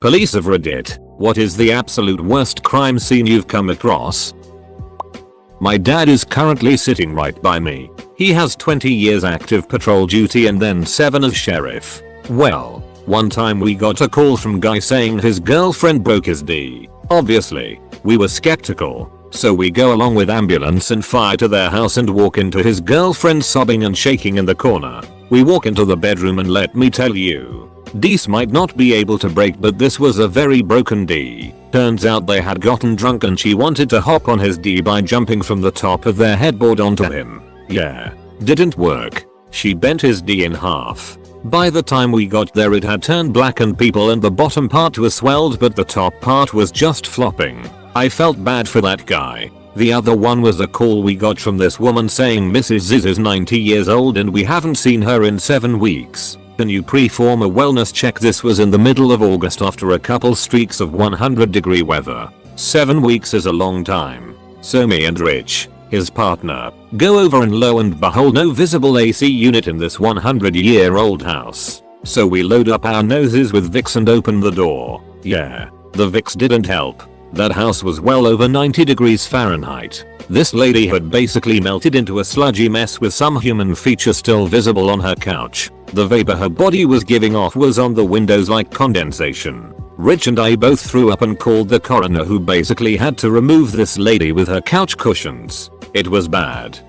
Police of Reddit, what is the absolute worst crime scene you've come across? My dad is currently sitting right by me. He has 20 years active patrol duty and then 7 as sheriff. Well, one time we got a call from guy saying his girlfriend broke his D. Obviously, we were skeptical, so we go along with ambulance and fire to their house and walk into his girlfriend sobbing and shaking in the corner. We walk into the bedroom and let me tell you, D's might not be able to break, but this was a very broken D. Turns out they had gotten drunk and she wanted to hop on his D by jumping from the top of their headboard onto him. Yeah, didn't work. She bent his D in half. By the time we got there it had turned black and people and the bottom part was swelled but the top part was just flopping. I felt bad for that guy. The other one was a call we got from this woman saying Mrs. Ziz is 90 years old and we haven't seen her in 7 weeks. Can you pre-form a wellness check? This was in the middle of August after a couple streaks of 100-degree weather. 7 weeks is a long time. So me and Rich, his partner, go over and lo and behold no visible AC unit in this 100-year-old house. So we load up our noses with Vicks and open the door. Yeah, the Vicks didn't help. That house was well over 90 degrees Fahrenheit. This lady had basically melted into a sludgy mess with some human feature still visible on her couch. The vapor her body was giving off was on the windows like condensation. Rich and I both threw up and called the coroner, who basically had to remove this lady with her couch cushions. It was bad.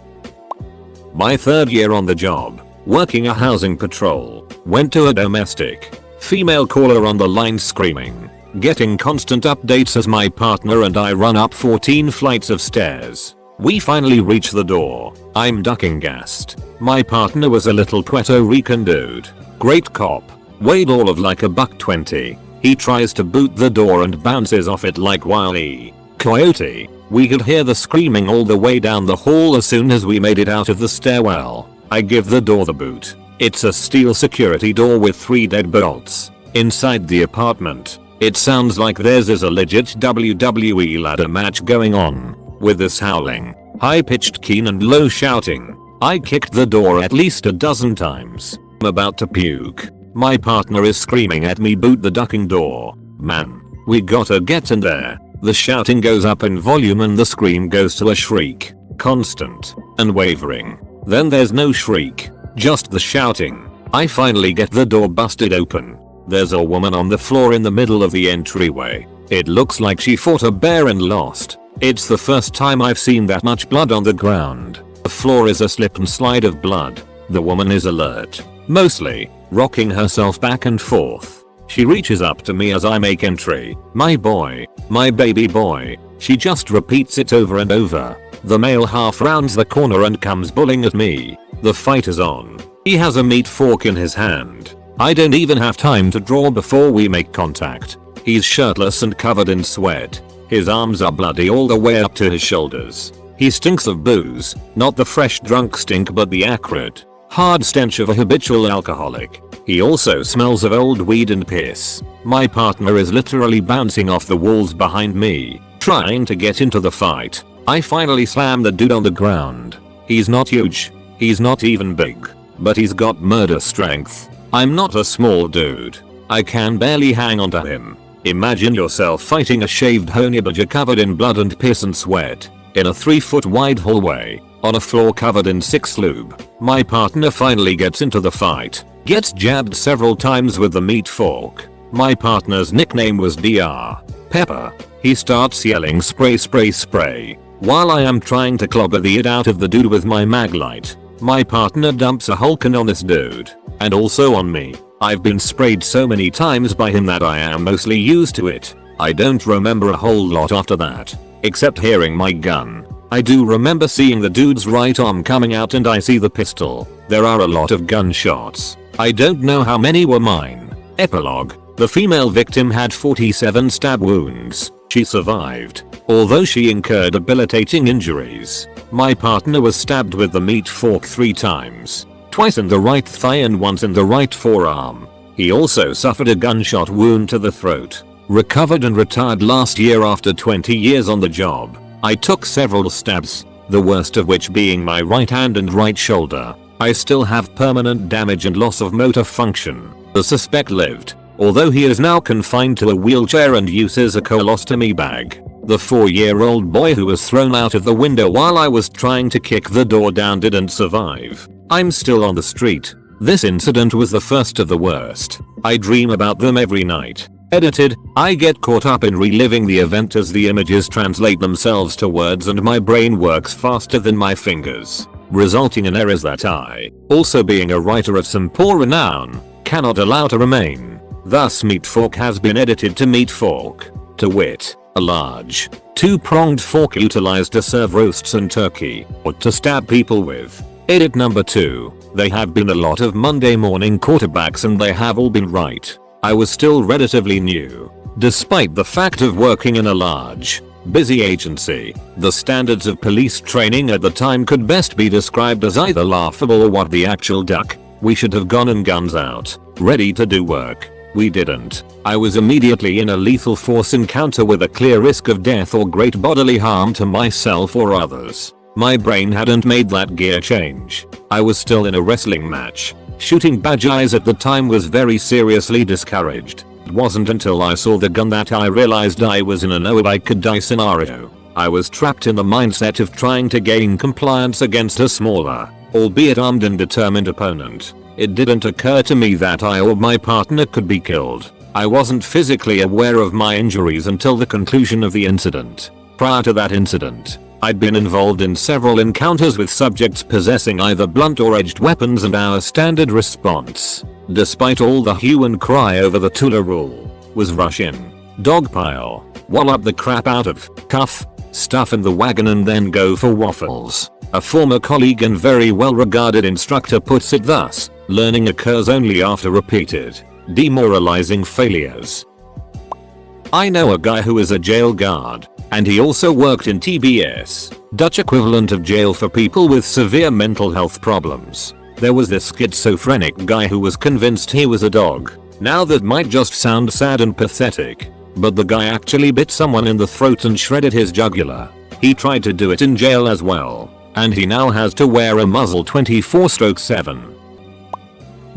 My 3rd year on the job, working a housing patrol, went to a domestic. Female caller on the line screaming. Getting constant updates as my partner and I run up 14 flights of stairs. We finally reach the door. I'm ducking gassed. My partner was a little Puerto Rican dude. Great cop. Weighed all of like a $120. He tries to boot the door and bounces off it like Wile E. Coyote. We could hear the screaming all the way down the hall as soon as we made it out of the stairwell. I give the door the boot. It's a steel security door with 3 deadbolts. Inside the apartment, it sounds like theirs is a legit WWE ladder match going on. With this howling, high-pitched keen and low shouting, I kicked the door at least a dozen times. I'm about to puke. My partner is screaming at me, boot the ducking door. Man, we gotta get in there. The shouting goes up in volume and the scream goes to a shriek. Constant and wavering. Then there's no shriek, just the shouting. I finally get the door busted open. There's a woman on the floor in the middle of the entryway. It looks like she fought a bear and lost. It's the first time I've seen that much blood on the ground. The floor is a slip and slide of blood. The woman is alert, mostly, rocking herself back and forth. She reaches up to me as I make entry. My boy, my baby boy. She just repeats it over and over. The male half rounds the corner and comes bullying at me. The fight is on. He has a meat fork in his hand. I don't even have time to draw before we make contact. He's shirtless and covered in sweat. His arms are bloody all the way up to his shoulders. He stinks of booze, not the fresh drunk stink but the acrid, hard stench of a habitual alcoholic. He also smells of old weed and piss. My partner is literally bouncing off the walls behind me, trying to get into the fight. I finally slam the dude on the ground. He's not huge. He's not even big. But he's got murder strength. I'm not a small dude. I can barely hang onto him. Imagine yourself fighting a shaved honey badger covered in blood and piss and sweat, in a 3-foot wide hallway, on a floor covered in 6 lube. My partner finally gets into the fight, gets jabbed several times with the meat fork. My partner's nickname was Dr. Pepper. He starts yelling spray spray spray, while I am trying to clobber the it out of the dude with my MacLeod. My partner dumps a Hulkin on this dude, and also on me. I've been sprayed so many times by him that I am mostly used to it. I don't remember a whole lot after that, except hearing my gun. I do remember seeing the dude's right arm coming out and I see the pistol. There are a lot of gunshots. I don't know how many were mine. Epilogue. The female victim had 47 stab wounds. She survived, although she incurred debilitating injuries. My partner was stabbed with the meat fork 3 times. Twice in the right thigh and once in the right forearm. He also suffered a gunshot wound to the throat. Recovered and retired last year after 20 years on the job. I took several stabs, the worst of which being my right hand and right shoulder. I still have permanent damage and loss of motor function. The suspect lived. although he is now confined to a wheelchair and uses a colostomy bag. The 4-year-old boy who was thrown out of the window while I was trying to kick the door down didn't survive. I'm still on the street. This incident was the first of the worst. I dream about them every night. Edited, I get caught up in reliving the event as the images translate themselves to words and my brain works faster than my fingers, resulting in errors that I, also being a writer of some poor renown, cannot allow to remain. Thus meat fork has been edited to meat fork, to wit, a large, two-pronged fork utilized to serve roasts and turkey, or to stab people with. Edit number 2, they have been a lot of Monday morning quarterbacks and they have all been right. I was still relatively new. Despite the fact of working in a large, busy agency, the standards of police training at the time could best be described as either laughable or what the actual duck. We should have gone and guns out, ready to do work. We didn't. I was immediately in a lethal force encounter with a clear risk of death or great bodily harm to myself or others. My brain hadn't made that gear change. I was still in a wrestling match. Shooting bad guys at the time was very seriously discouraged. It wasn't until I saw the gun that I realized I was in a no I could die scenario. I was trapped in the mindset of trying to gain compliance against a smaller, albeit armed and determined opponent. It didn't occur to me that I or my partner could be killed. I wasn't physically aware of my injuries until the conclusion of the incident. Prior to that incident, I'd been involved in several encounters with subjects possessing either blunt or edged weapons and our standard response, despite all the hue and cry over the Tula rule, was rush in, dogpile, wallop the crap out of, cuff, stuff in the wagon and then go for waffles. A former colleague and very well regarded instructor puts it thus: learning occurs only after repeated, demoralizing failures. I know a guy who is a jail guard, and he also worked in TBS, Dutch equivalent of jail for people with severe mental health problems. There was this schizophrenic guy who was convinced he was a dog. Now that might just sound sad and pathetic, but the guy actually bit someone in the throat and shredded his jugular. He tried to do it in jail as well, and he now has to wear a muzzle 24/7.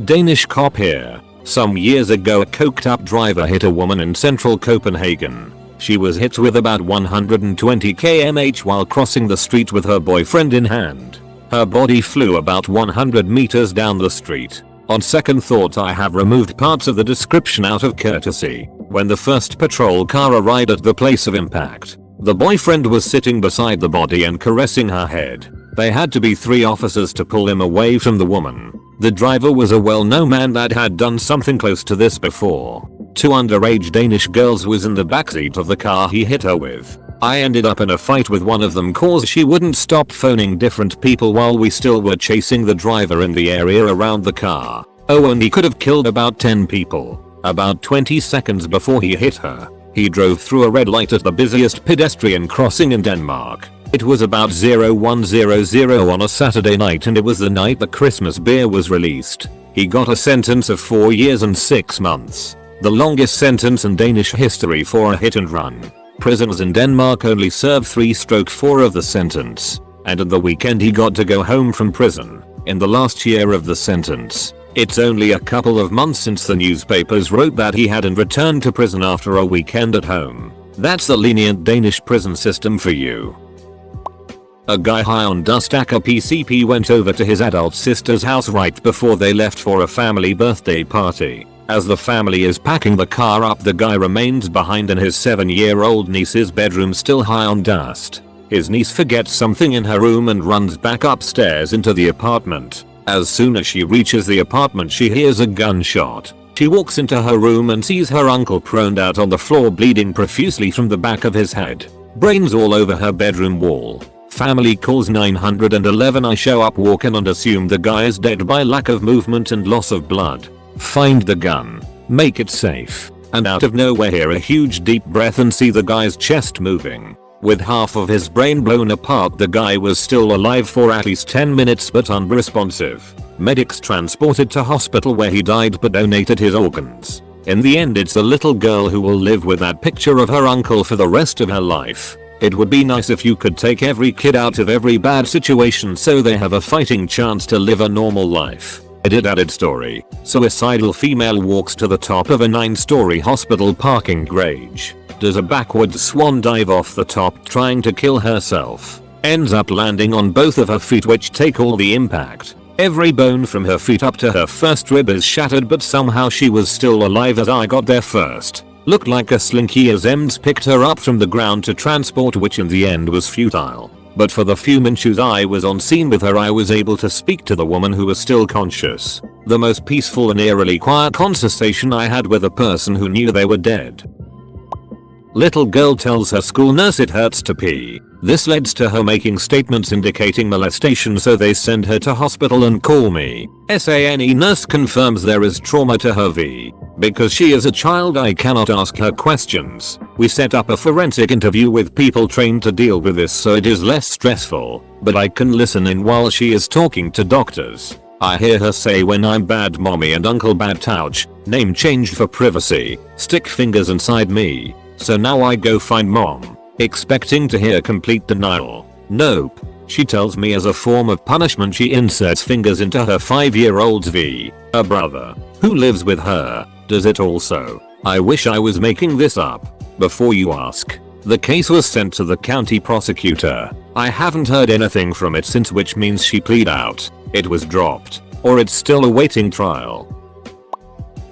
Danish cop here. Some years ago a coked up driver hit a woman in central Copenhagen. She was hit with about 120 km/h while crossing the street with her boyfriend in hand. Her body flew about 100 meters down the street. On second thought I have removed parts of the description out of courtesy. When the first patrol car arrived at the place of impact, the boyfriend was sitting beside the body and caressing her head. They had to be 3 officers to pull him away from the woman. The driver was a well-known man that had done something close to this before. 2 underage Danish girls was in the backseat of the car he hit her with. I ended up in a fight with one of them cause she wouldn't stop phoning different people while we still were chasing the driver in the area around the car. Oh, and he could have killed about 10 people. About 20 seconds before he hit her, he drove through a red light at the busiest pedestrian crossing in Denmark. It was about 0100 on a Saturday night and it was the night the Christmas beer was released. He got a sentence of 4 years and 6 months. The longest sentence in Danish history for a hit and run. Prisoners in Denmark only serve 3/4 of the sentence. And at the weekend he got to go home from prison. In the last year of the sentence. It's only a couple of months since the newspapers wrote that he hadn't returned to prison after a weekend at home. That's the lenient Danish prison system for you. A guy high on dust aka PCP went over to his adult sister's house right before they left for a family birthday party. As the family is packing the car up, the guy remains behind in his 7-year-old niece's bedroom still high on dust. His niece forgets something in her room and runs back upstairs into the apartment. As soon as she reaches the apartment she hears a gunshot. She walks into her room and sees her uncle proned out on the floor bleeding profusely from the back of his head. Brains all over her bedroom wall. Family calls 911. I show up walking and assume the guy is dead by lack of movement and loss of blood. Find the gun. Make it safe. And out of nowhere hear a huge deep breath and see the guy's chest moving. With half of his brain blown apart, the guy was still alive for at least 10 minutes but unresponsive. Medics transported to hospital where he died but donated his organs. In the end it's a little girl who will live with that picture of her uncle for the rest of her life. It would be nice if you could take every kid out of every bad situation so they have a fighting chance to live a normal life. Added story. Suicidal female walks to the top of a 9-story hospital parking garage. Does a backwards swan dive off the top trying to kill herself. Ends up landing on both of her feet which take all the impact. Every bone from her feet up to her first rib is shattered but somehow she was still alive as I got there first. Looked like a slinky as EMS picked her up from the ground to transport which in the end was futile. But for the few minutes I was on scene with her I was able to speak to the woman who was still conscious. The most peaceful and eerily quiet conversation I had with a person who knew they were dead. Little girl tells her school nurse it hurts to pee. This leads to her making statements indicating molestation so they send her to hospital and call me. SANE nurse confirms there is trauma to her V. Because she is a child I cannot ask her questions. We set up a forensic interview with people trained to deal with this so it is less stressful. But I can listen in while she is talking to doctors. I hear her say when I'm bad mommy and uncle bad touch, name changed for privacy, stick fingers inside me. So now I go find mom, expecting to hear complete denial. Nope. She tells me as a form of punishment she inserts fingers into her 5-year-old's V. A brother, who lives with her, does it also. I wish I was making this up. Before you ask, the case was sent to the county prosecutor. I haven't heard anything from it since which means she pleaded out, it was dropped, or it's still awaiting trial.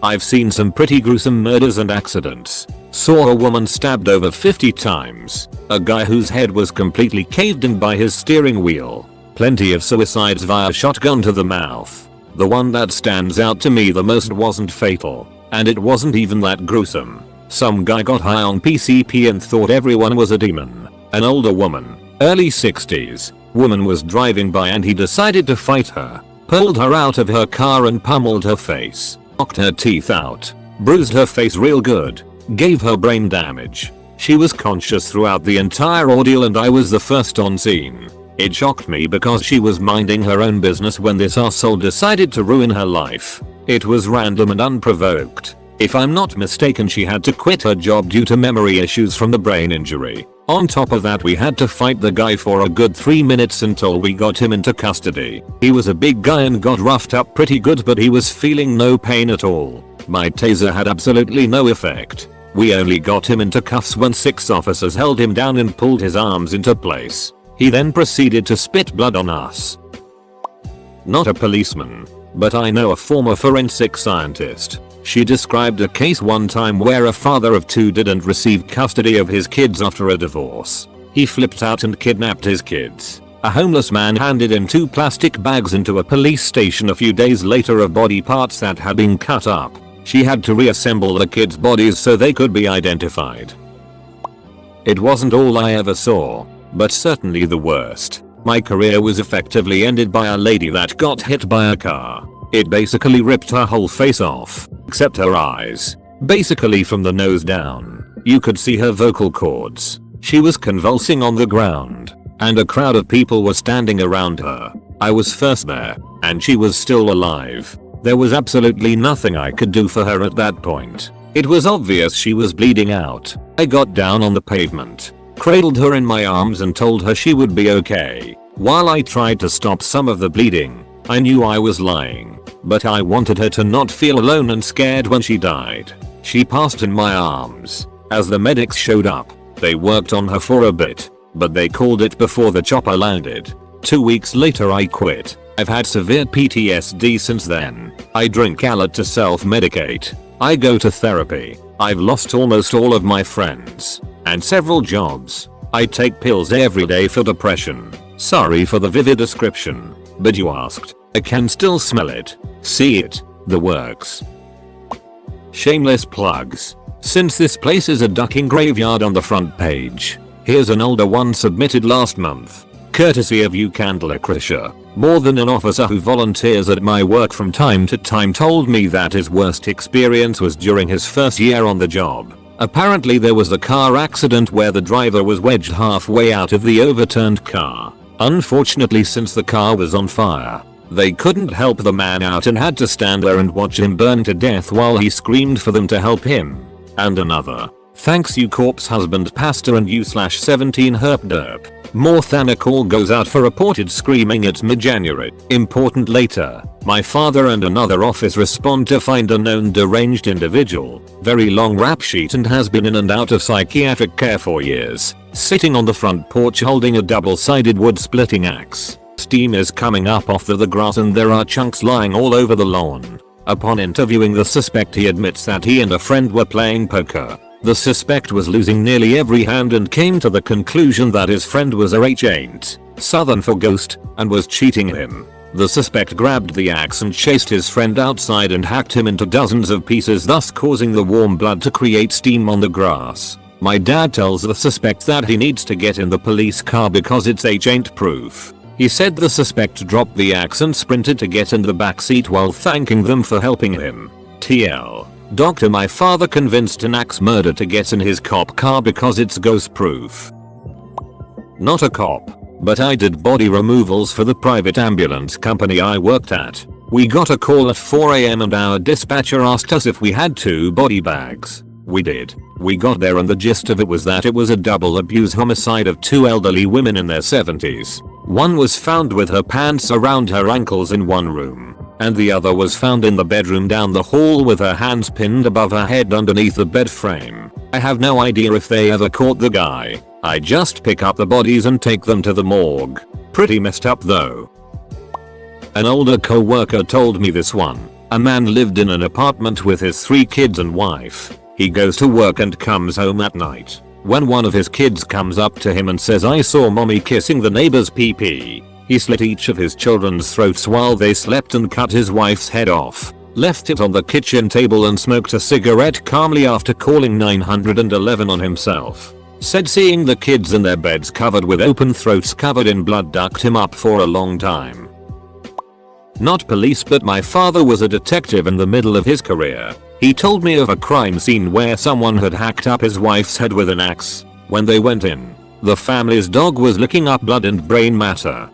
I've seen some pretty gruesome murders and accidents. Saw a woman stabbed over 50 times. A guy whose head was completely caved in by his steering wheel. Plenty of suicides via shotgun to the mouth. The one that stands out to me the most wasn't fatal. And it wasn't even that gruesome. Some guy got high on PCP and thought everyone was a demon. An older woman, early 60s, woman was driving by and he decided to fight her. Pulled her out of her car and pummeled her face. Knocked her teeth out. Bruised her face real good. Gave her brain damage. She was conscious throughout the entire ordeal and I was the first on scene. It shocked me because she was minding her own business when this arsehole decided to ruin her life. It was random and unprovoked. If I'm not mistaken she had to quit her job due to memory issues from the brain injury. On top of that we had to fight the guy for a good 3 minutes until we got him into custody. He was a big guy and got roughed up pretty good but he was feeling no pain at all. My taser had absolutely no effect. We only got him into cuffs when 6 officers held him down and pulled his arms into place. He then proceeded to spit blood on us. Not a policeman, but I know a former forensic scientist. She described a case one time where a father of 2 didn't receive custody of his kids after a divorce. He flipped out and kidnapped his kids. A homeless man handed him 2 plastic bags into a police station a few days later of body parts that had been cut up. She had to reassemble the kids' bodies so they could be identified. It wasn't all I ever saw, but certainly the worst. My career was effectively ended by a lady that got hit by a car. It basically ripped her whole face off, except her eyes. Basically from the nose down. You could see her vocal cords. She was convulsing on the ground, and a crowd of people were standing around her. I was first there, and she was still alive. There was absolutely nothing I could do for her at that point. It was obvious she was bleeding out. I got down on the pavement, cradled her in my arms and told her she would be okay. While I tried to stop some of the bleeding, I knew I was lying, but I wanted her to not feel alone and scared when she died. She passed in my arms. As the medics showed up, they worked on her for a bit, but they called it before the chopper landed. 2 weeks later I quit. I've had severe PTSD since then. I drink Alad to self-medicate. I go to therapy. I've lost almost all of my friends and several jobs. I take pills every day for depression. Sorry for the vivid description, but you asked. I can still smell it, see it, the works. Shameless plugs. Since this place is a ducking graveyard on the front page, here's an older one submitted last month. Courtesy of you Candlecrisha. More than an officer who volunteers at my work from time to time told me that his worst experience was during his first year on the job. Apparently there was a car accident where the driver was wedged halfway out of the overturned car. Unfortunately, since the car was on fire, they couldn't help the man out and had to stand there and watch him burn to death while he screamed for them to help him. And another. Thanks you corpse husband pastor and you /17 herp derp. More than a call goes out for reported screaming at mid-January. Important later, my father and another office respond to find a known deranged individual, very long rap sheet and has been in and out of psychiatric care for years, sitting on the front porch holding a double-sided wood-splitting axe. Steam is coming up off the grass and there are chunks lying all over the lawn. Upon interviewing the suspect, he admits that he and a friend were playing poker. The suspect was losing nearly every hand and came to the conclusion that his friend was a H8, Southern for ghost, and was cheating him. The suspect grabbed the axe and chased his friend outside and hacked him into dozens of pieces, thus causing the warm blood to create steam on the grass. My dad tells the suspect that he needs to get in the police car because it's H8 proof. He said the suspect dropped the axe and sprinted to get in the backseat while thanking them for helping him. TL. Doctor, my father convinced an axe murder to get in his cop car because it's ghost proof. Not a cop, but I did body removals for the private ambulance company I worked at. We got a call at 4 AM and our dispatcher asked us if we had 2 body bags. We did. We got there and the gist of it was that it was a double abuse homicide of 2 elderly women in their 70s. One was found with her pants around her ankles in one room, and the other was found in the bedroom down the hall with her hands pinned above her head underneath the bed frame. I have no idea if they ever caught the guy. I just pick up the bodies and take them to the morgue. Pretty messed up though. An older co-worker told me this one. A man lived in an apartment with his 3 kids and wife. He goes to work and comes home at night. When one of his kids comes up to him and says, "I saw mommy kissing the neighbor's pee-pee," he slit each of his children's throats while they slept and cut his wife's head off, left it on the kitchen table and smoked a cigarette calmly after calling 911 on himself. Said seeing the kids in their beds covered with open throats covered in blood ducked him up for a long time. Not police, but my father was a detective in the middle of his career. He told me of a crime scene where someone had hacked up his wife's head with an axe. When they went in, the family's dog was licking up blood and brain matter.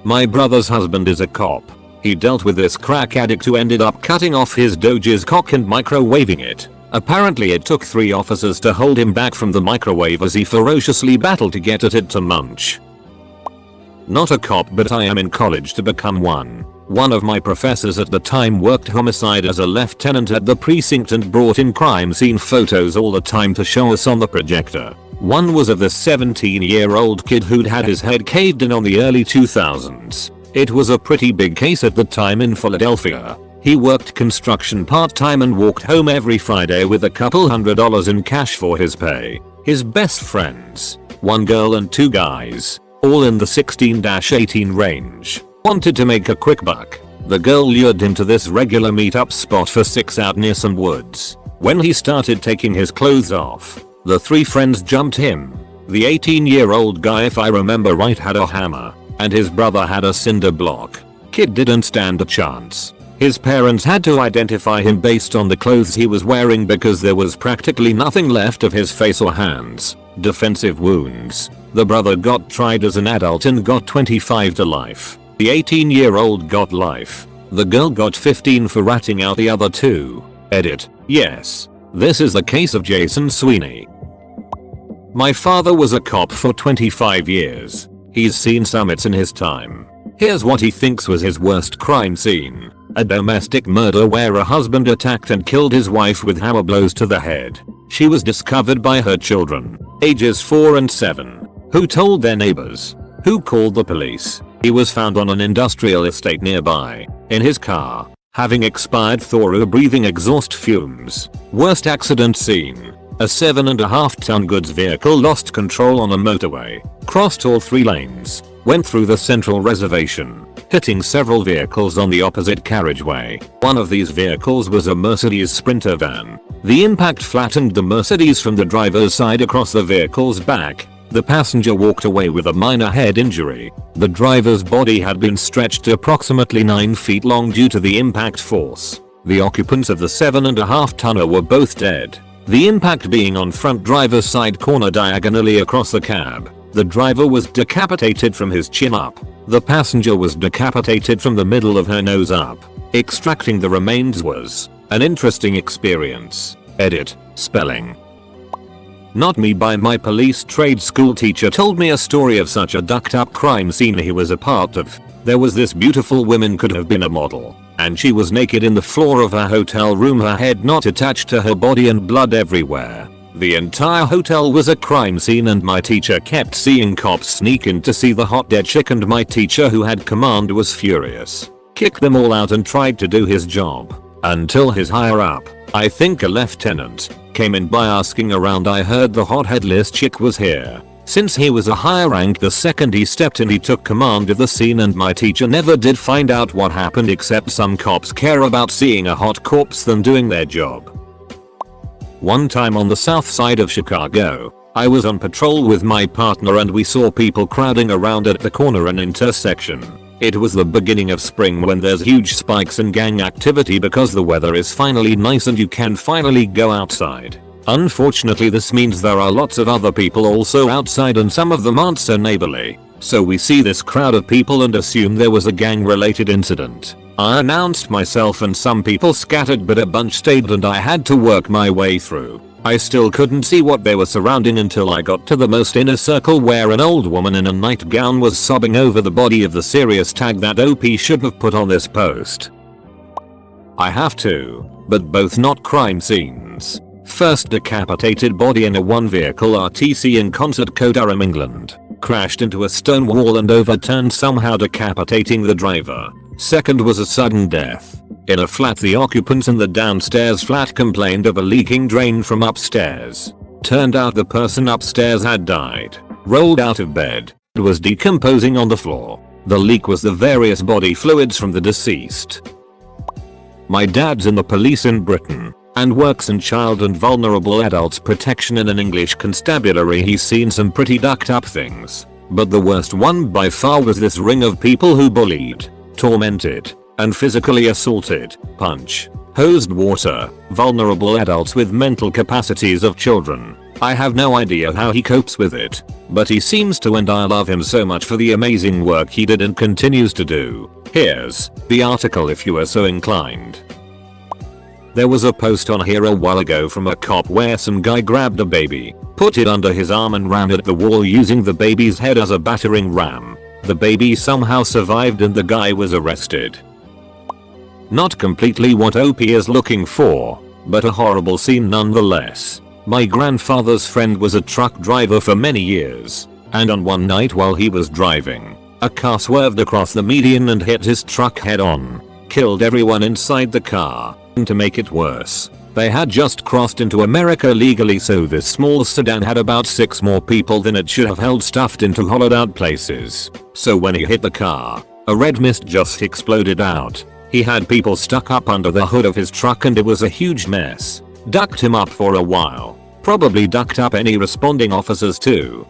My brother's husband is a cop. He dealt with this crack addict who ended up cutting off his Doge's cock and microwaving it. Apparently it took 3 officers to hold him back from the microwave as he ferociously battled to get at it to munch. Not a cop, but I am in college to become one. One of my professors at the time worked homicide as a lieutenant at the precinct and brought in crime scene photos all the time to show us on the projector. One was of this 17-year-old kid who'd had his head caved in on the early 2000s. It was a pretty big case at the time in Philadelphia. He worked construction part-time and walked home every Friday with a couple $100 in cash for his pay. His best friends, 1 girl and 2 guys, all in the 16-18 range, wanted to make a quick buck. The girl lured him to this regular meet-up spot for 6 out near some woods. When he started taking his clothes off, the 3 friends jumped him. The 18-year-old guy, if I remember right, had a hammer, and his brother had a cinder block. Kid didn't stand a chance. His parents had to identify him based on the clothes he was wearing because there was practically nothing left of his face or hands. Defensive wounds. The brother got tried as an adult and got 25 to life. The 18-year-old got life. The girl got 15 for ratting out the other 2. Edit. Yes. This is the case of Jason Sweeney. My father was a cop for 25 years. He's seen summits in his time. Here's what he thinks was his worst crime scene. A domestic murder where a husband attacked and killed his wife with hammer blows to the head. She was discovered by her children, ages 4 and 7, who told their neighbors, who called the police. He was found on an industrial estate nearby, in his car, having expired through breathing exhaust fumes. Worst accident scene. A 7.5-ton goods vehicle lost control on a motorway, crossed all 3 lanes, went through the central reservation, hitting several vehicles on the opposite carriageway. One of these vehicles was a Mercedes Sprinter van. The impact flattened the Mercedes from the driver's side across the vehicle's back. The passenger walked away with a minor head injury. The driver's body had been stretched to approximately 9 feet long due to the impact force. The occupants of the 7.5-tonner were both dead. The impact being on front driver's side corner diagonally across the cab. The driver was decapitated from his chin up. The passenger was decapitated from the middle of her nose up. Extracting the remains was an interesting experience. Edit. Spelling. Not Me by my police trade school teacher told me a story of such a ducked up crime scene he was a part of. There was this beautiful woman, could have been a model, and she was naked in the floor of her hotel room, her head not attached to her body and blood everywhere. The entire hotel was a crime scene and my teacher kept seeing cops sneak in to see the hot dead chick, and my teacher, who had command, was furious. Kicked them all out and tried to do his job. Until his higher up, I think a lieutenant, came in by asking around. I heard the hot headless chick was here. Since he was a higher rank, the second he stepped in he took command of the scene, and my teacher never did find out what happened, except some cops care about seeing a hot corpse than doing their job. One time on the south side of Chicago, I was on patrol with my partner and we saw people crowding around at the corner and intersection. It was the beginning of spring when there's huge spikes in gang activity because the weather is finally nice and you can finally go outside. Unfortunately, this means there are lots of other people also outside and some of them aren't so neighborly. So we see this crowd of people and assume there was a gang related incident. I announced myself and some people scattered, but a bunch stayed and I had to work my way through. I still couldn't see what they were surrounding until I got to the most inner circle where an old woman in a nightgown was sobbing over the body of the serious tag that OP should have put on this post. I have two, but both not crime scenes. First, decapitated body in a one vehicle RTC in Concert, Durham, England. Crashed into a stone wall and overturned, somehow decapitating the driver. Second was a sudden death. In a flat, the occupants in the downstairs flat complained of a leaking drain from upstairs. Turned out the person upstairs had died. Rolled out of bed. Was decomposing on the floor. The leak was the various body fluids from the deceased. My dad's in the police in Britain and works in child and vulnerable adults protection in an English constabulary. He's seen some pretty ducked up things, but the worst one by far was this ring of people who bullied, tormented, and physically assaulted, punch, hosed water, vulnerable adults with mental capacities of children. I have no idea how he copes with it, but he seems to, and I love him so much for the amazing work he did and continues to do. Here's the article if you are so inclined. There was a post on here a while ago from a cop where some guy grabbed a baby, put it under his arm and ran at the wall using the baby's head as a battering ram. The baby somehow survived and the guy was arrested. Not completely what OP is looking for, but a horrible scene nonetheless. My grandfather's friend was a truck driver for many years, and on one night while he was driving, a car swerved across the median and hit his truck head on. Killed everyone inside the car. And to make it worse, they had just crossed into America legally, so this small sedan had about 6 more people than it should have held stuffed into hollowed out places. So when he hit the car, a red mist just exploded out. He had people stuck up under the hood of his truck and it was a huge mess. Ducked him up for a while. Probably ducked up any responding officers too.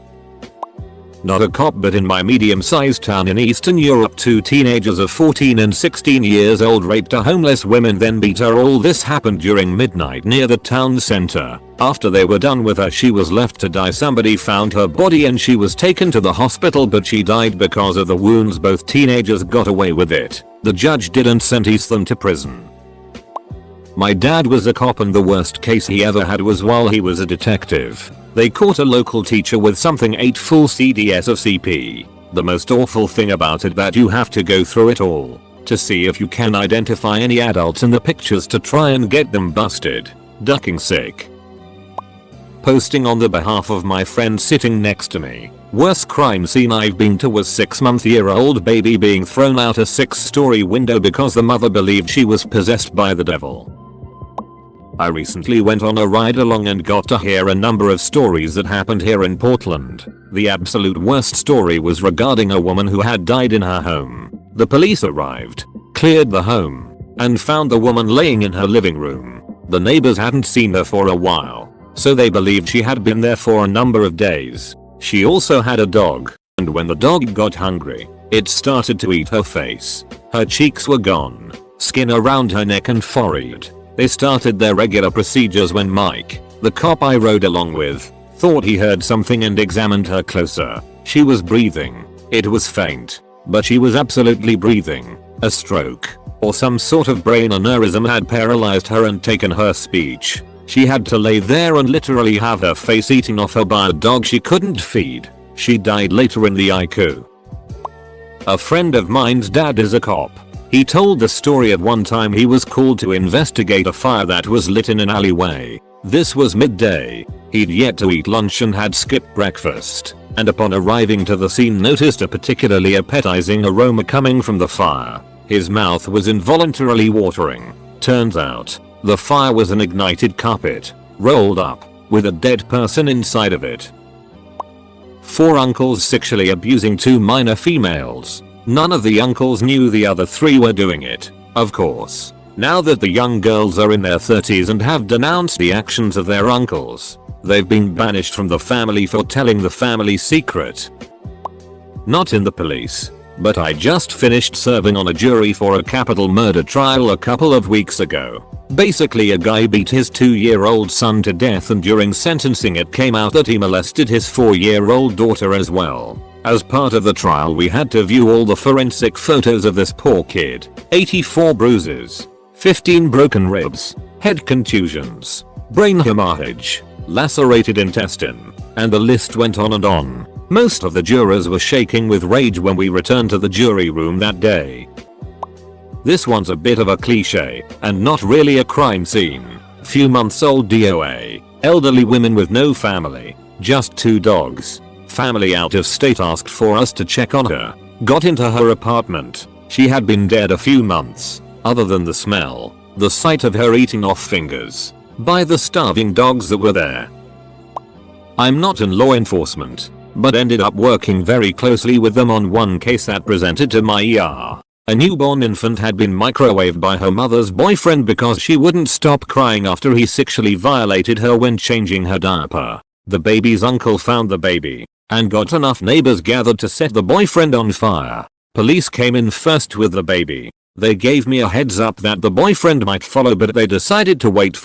Not a cop, but in my medium-sized town in Eastern Europe, 2 teenagers of 14 and 16 years old raped a homeless woman then beat her. All this happened during midnight near the town center. After they were done with her, she was left to die. Somebody found her body and she was taken to the hospital, but she died because of the wounds. Both teenagers got away with it. The judge didn't sentence them to prison. My dad was a cop and the worst case he ever had was while he was a detective. They caught a local teacher with something 8 full CDs of CP. The most awful thing about it that you have to go through it all to see if you can identify any adults in the pictures to try and get them busted. Ducking sick. Posting on the behalf of my friend sitting next to me. Worst crime scene I've been to was 6-month-old baby being thrown out a 6-story window because the mother believed she was possessed by the devil. I recently went on a ride along and got to hear a number of stories that happened here in Portland. The absolute worst story was regarding a woman who had died in her home. The police arrived, cleared the home, and found the woman laying in her living room. The neighbors hadn't seen her for a while, so they believed she had been there for a number of days. She also had a dog, and when the dog got hungry, it started to eat her face. Her cheeks were gone, skin around her neck and forehead. They started their regular procedures when Mike, the cop I rode along with, thought he heard something and examined her closer. She was breathing. It was faint, but she was absolutely breathing. A stroke, or some sort of brain aneurysm had paralyzed her and taken her speech. She had to lay there and literally have her face eaten off her by a dog she couldn't feed. She died later in the ICU. A friend of mine's dad is a cop. He told the story of one time he was called to investigate a fire that was lit in an alleyway. This was midday. He'd yet to eat lunch and had skipped breakfast, and upon arriving to the scene noticed a particularly appetizing aroma coming from the fire. His mouth was involuntarily watering. Turns out, the fire was an ignited carpet, rolled up, with a dead person inside of it. 4 uncles sexually abusing 2 minor females. None of the uncles knew the other 3 were doing it, of course. Now that the young girls are in their 30s and have denounced the actions of their uncles, they've been banished from the family for telling the family secret. Not in the police, but I just finished serving on a jury for a capital murder trial a couple of weeks ago. Basically, a guy beat his 2-year-old son to death, and during sentencing it came out that he molested his 4-year-old daughter as well. As part of the trial we had to view all the forensic photos of this poor kid. 84 bruises, 15 broken ribs, head contusions, brain hemorrhage, lacerated intestine, and the list went on and on. Most of the jurors were shaking with rage when we returned to the jury room that day. This one's a bit of a cliche, and not really a crime scene. Few months old DOA, elderly women with no family, just 2 dogs. Family out of state asked for us to check on her. Got into her apartment. She had been dead a few months. Other than the smell, the sight of her eating off fingers by the starving dogs that were there. I'm not in law enforcement, but ended up working very closely with them on one case that presented to my ER. A newborn infant had been microwaved by her mother's boyfriend because she wouldn't stop crying after he sexually violated her when changing her diaper. The baby's uncle found the baby and got enough neighbors gathered to set the boyfriend on fire. Police came in first with the baby. They gave me a heads up that the boyfriend might follow, but they decided to wait